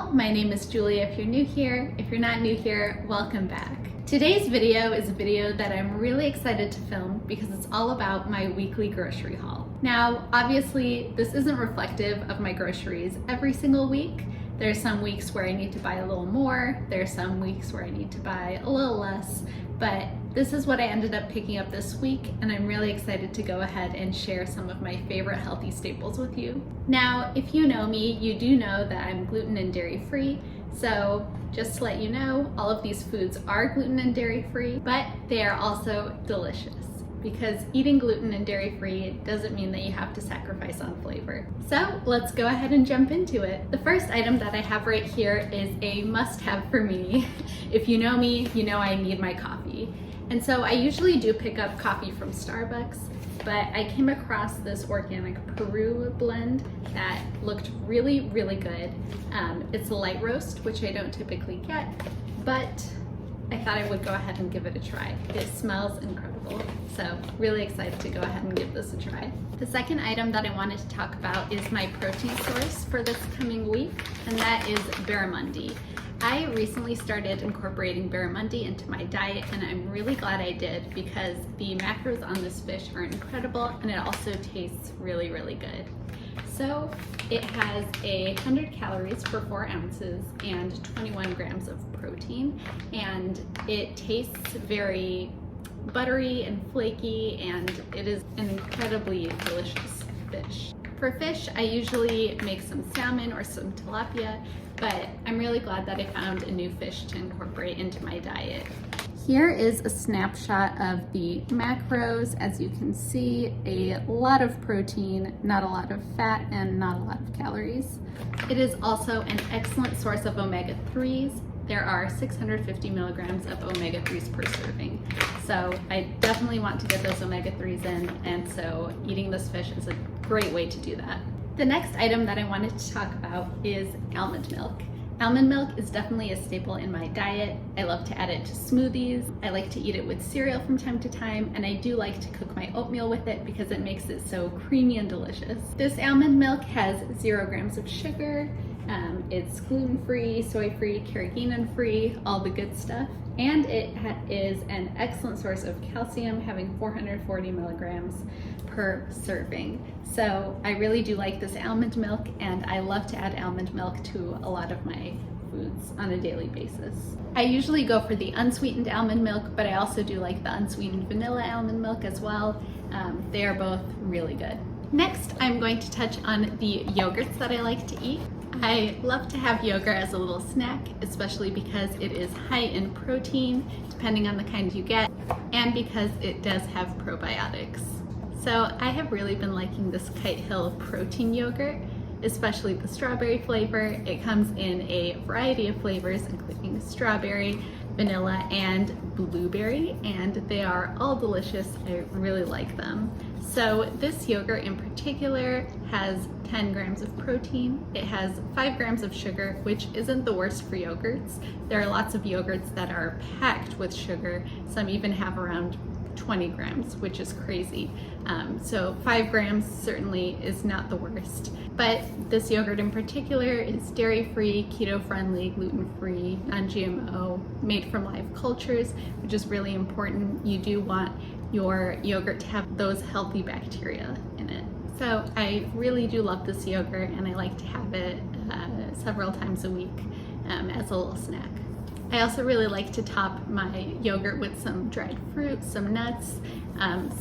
channel. My name is Julia if you're new here. If you're not new here, welcome back. Today's video is a video that I'm really excited to film because it's all about my weekly grocery haul. Now, obviously, this isn't reflective of my groceries every single week. There's some weeks where I need to buy a little more. There's some weeks where I need to buy a little less, but this is what I ended up picking up this week, and I'm really excited to go ahead and share some of my favorite healthy staples with you. Now, if you know me, you do know that I'm gluten and dairy free, so just to let you know, all of these foods are gluten and dairy free, but they are also delicious. Because eating gluten and dairy free doesn't mean that you have to sacrifice on flavor. So let's go ahead and jump into it. The first item that I have right here is a must-have for me. If you know me, you know I need my coffee. And so I usually do pick up coffee from Starbucks, but I came across this organic Peru blend that looked really, really good. It's a light roast, which I don't typically get, but I thought I would go ahead and give it a try. It smells incredible, so really excited to go ahead and give this a try. The second item that I wanted to talk about is my protein source for this coming week, and that is barramundi. I recently started incorporating barramundi into my diet, and I'm really glad I did because the macros on this fish are incredible, and it also tastes really, really good. So it has 100 calories for 4 ounces and 21 grams of protein, and it tastes very buttery and flaky, and it is an incredibly delicious fish. For fish, I usually make some salmon or some tilapia, but I'm really glad that I found a new fish to incorporate into my diet. Here is a snapshot of the macros. As you can see, a lot of protein, not a lot of fat, and not a lot of calories. It is also an excellent source of omega-3s. There are 650 milligrams of omega-3s per serving. So I definitely want to get those omega-3s in, and so eating this fish is a great way to do that. The next item that I wanted to talk about is almond milk. Almond milk is definitely a staple in my diet. I love to add it to smoothies. I like to eat it with cereal from time to time, and I do like to cook my oatmeal with it because it makes it so creamy and delicious. This almond milk has 0 grams of sugar. It's gluten-free, soy-free, carrageenan-free, all the good stuff. And it is an excellent source of calcium, having 440 milligrams per serving. So I really do like this almond milk, and I love to add almond milk to a lot of my foods on a daily basis. I usually go for the unsweetened almond milk, but I also do like the unsweetened vanilla almond milk as well. They are both really good. Next, I'm going to touch on the yogurts that I like to eat. I love to have yogurt as a little snack, especially because it is high in protein, depending on the kind you get, and because it does have probiotics. So I have really been liking this Kite Hill protein yogurt, especially the strawberry flavor. It comes in a variety of flavors, including strawberry, vanilla, and blueberry, and they are all delicious. I really like them. So this yogurt in particular has 10 grams of protein. It has 5 grams of sugar, which isn't the worst for yogurts. There are lots of yogurts that are packed with sugar. Some even have around 20 grams, which is crazy. So 5 grams certainly is not the worst. But this yogurt in particular is dairy-free, keto-friendly, gluten-free, non-GMO, made from live cultures, which is really important. You do want your yogurt to have those healthy bacteria in it. So I really do love this yogurt, and I like to have it several times a week as a little snack. I also really like to top my yogurt with some dried fruit, some nuts,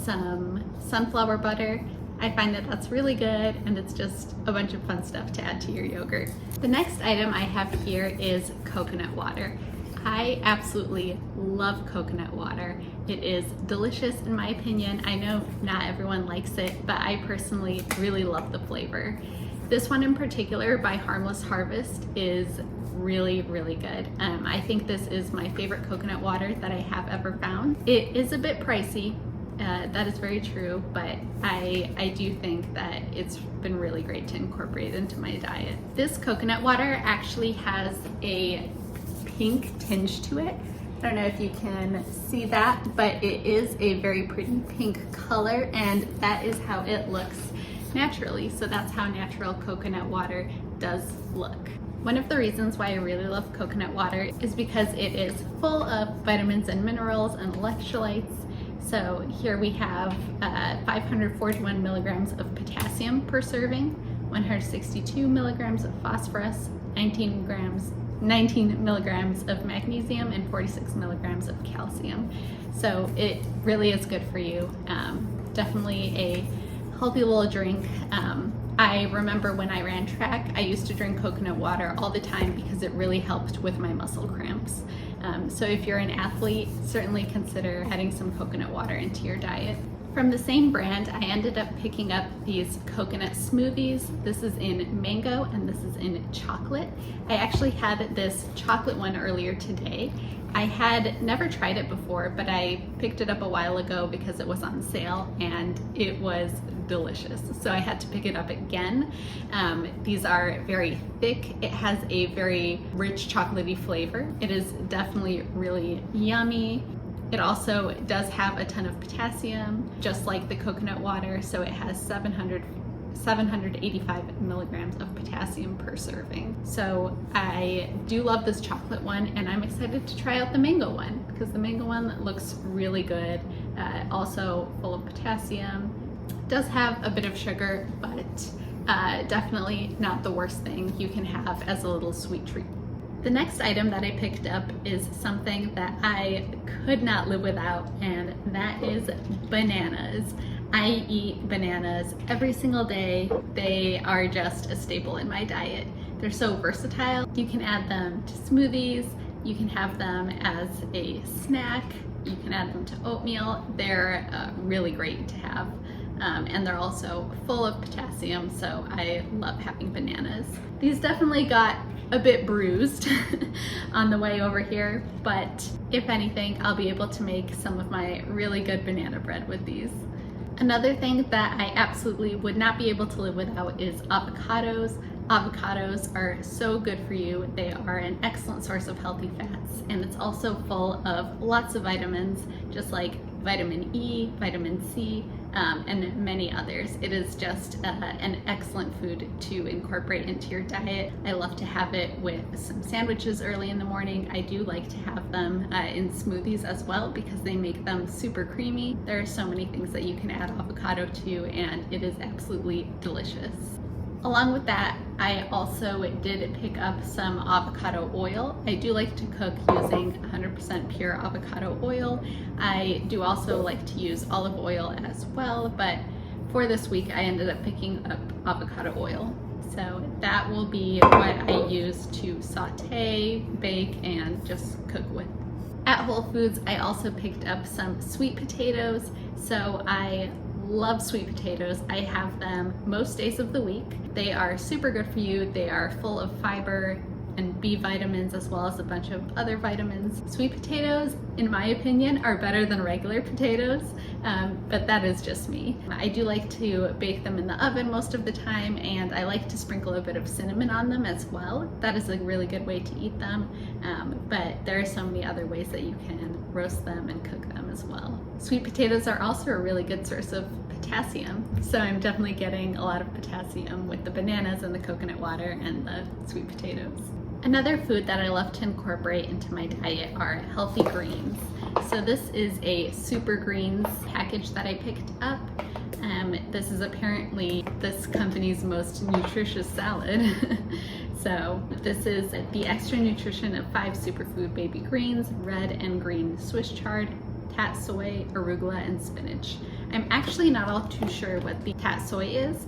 some sunflower butter. I find that that's really good, and it's just a bunch of fun stuff to add to your yogurt. The next item I have here is coconut water. I absolutely love coconut water. It is delicious in my opinion. I know not everyone likes it, but I personally really love the flavor. This one in particular by Harmless Harvest is really, really good. I think this is my favorite coconut water that I have ever found. It is a bit pricey, that is very true, but I do think that it's been really great to incorporate into my diet. This coconut water actually has a pink tinge to it. I don't know if you can see that, but it is a very pretty pink color, and that is how it looks naturally. So that's how natural coconut water does look. One of the reasons why I really love coconut water is because it is full of vitamins and minerals and electrolytes. So here we have 541 milligrams of potassium per serving, 162 milligrams of phosphorus, 19 milligrams of magnesium, and 46 milligrams of calcium. So it really is good for you. Definitely a healthy little drink. I remember when I ran track, I used to drink coconut water all the time because it really helped with my muscle cramps. So if you're an athlete, certainly consider adding some coconut water into your diet. From the same brand, I ended up picking up these coconut smoothies. This is in mango and this is in chocolate. I actually had this chocolate one earlier today. I had never tried it before, but I picked it up a while ago because it was on sale and it was delicious. So I had to pick it up again. These are very thick. It has a very rich chocolatey flavor. It is definitely really yummy. It also does have a ton of potassium, just like the coconut water. So it has 785 milligrams of potassium per serving. So I do love this chocolate one, and I'm excited to try out the mango one because the mango one looks really good. Also full of potassium. Does have a bit of sugar, but definitely not the worst thing you can have as a little sweet treat. The next item that I picked up is something that I could not live without, and that is bananas. I eat bananas every single day. They are just a staple in my diet. They're so versatile. You can add them to smoothies, you can have them as a snack, you can add them to oatmeal. They're really great to have. And they're also full of potassium, so I love having bananas. These definitely got a bit bruised on the way over here, but if anything, I'll be able to make some of my really good banana bread with these. Another thing that I absolutely would not be able to live without is avocados. Avocados are so good for you. They are an excellent source of healthy fats, and it's also full of lots of vitamins, just like vitamin E, vitamin C, and many others. It is just an excellent food to incorporate into your diet. I love to have it with some sandwiches early in the morning. I do like to have them in smoothies as well because they make them super creamy. There are so many things that you can add avocado to, and it is absolutely delicious. Along with that, I also did pick up some avocado oil. I do like to cook using 100% pure avocado oil. I do also like to use olive oil as well, but for this week I ended up picking up avocado oil. So that will be what I use to saute, bake, and just cook with. At Whole Foods, I also picked up some sweet potatoes. So I love sweet potatoes. I have them most days of the week. They are super good for you. They are full of fiber and B vitamins as well as a bunch of other vitamins. Sweet potatoes, in my opinion, are better than regular potatoes, but that is just me. I do like to bake them in the oven most of the time, and I like to sprinkle a bit of cinnamon on them as well. That is a really good way to eat them, but there are so many other ways that you can roast them and cook them as well. Sweet potatoes are also a really good source of potassium, so I'm definitely getting a lot of potassium with the bananas and the coconut water and the sweet potatoes. Another food that I love to incorporate into my diet are healthy greens. So this is a super greens package that I picked up. This is apparently this company's most nutritious salad. So this is the extra nutrition of 5 superfood baby greens, red and green Swiss chard, tatsoi, arugula, and spinach. I'm actually not all too sure what the tatsoi is,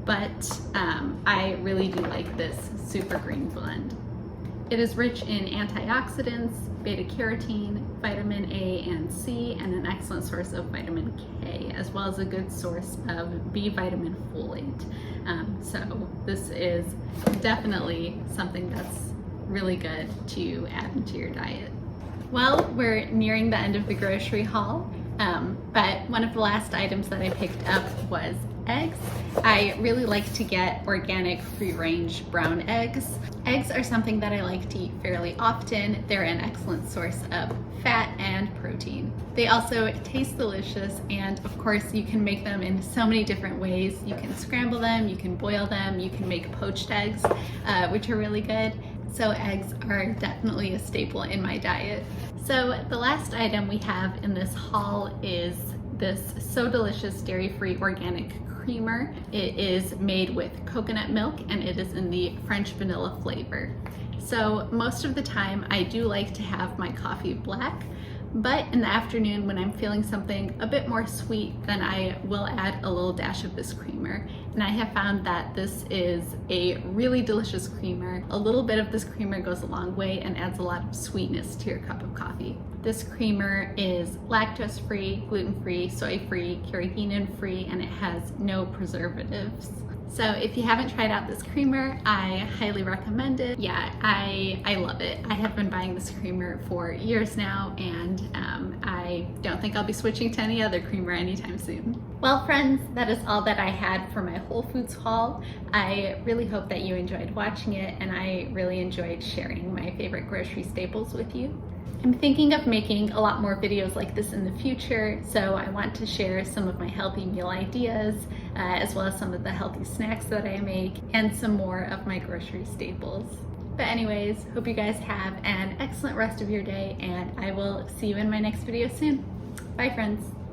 but I really do like this super green blend. It is rich in antioxidants, beta-carotene, vitamin A and C, and an excellent source of vitamin K, as well as a good source of B vitamin folate. So this is definitely something that's really good to add into your diet. Well, we're nearing the end of the grocery haul, but one of the last items that I picked up was eggs. I really like to get organic free-range brown eggs. Eggs are something that I like to eat fairly often. They're an excellent source of fat and protein. They also taste delicious, and of course you can make them in so many different ways. You can scramble them, you can boil them, you can make poached eggs, which are really good. So eggs are definitely a staple in my diet. So the last item we have in this haul is this So Delicious dairy-free organic creamer. It is made with coconut milk and it is in the French vanilla flavor. So most of the time I do like to have my coffee black, but in the afternoon when I'm feeling something a bit more sweet, then I will add a little dash of this creamer. And I have found that this is a really delicious creamer. A little bit of this creamer goes a long way and adds a lot of sweetness to your cup of coffee. This creamer is lactose-free, gluten-free, soy-free, carrageenan-free, and it has no preservatives. So if you haven't tried out this creamer, I highly recommend it. Yeah, I love it. I have been buying this creamer for years now, and I don't think I'll be switching to any other creamer anytime soon. Well friends, that is all that I had for my Whole Foods haul. I really hope that you enjoyed watching it, and I really enjoyed sharing my favorite grocery staples with you. I'm thinking of making a lot more videos like this in the future, so I want to share some of my healthy meal ideas, as well as some of the healthy snacks that I make, and some more of my grocery staples. But anyways, hope you guys have an excellent rest of your day, and I will see you in my next video soon. Bye friends.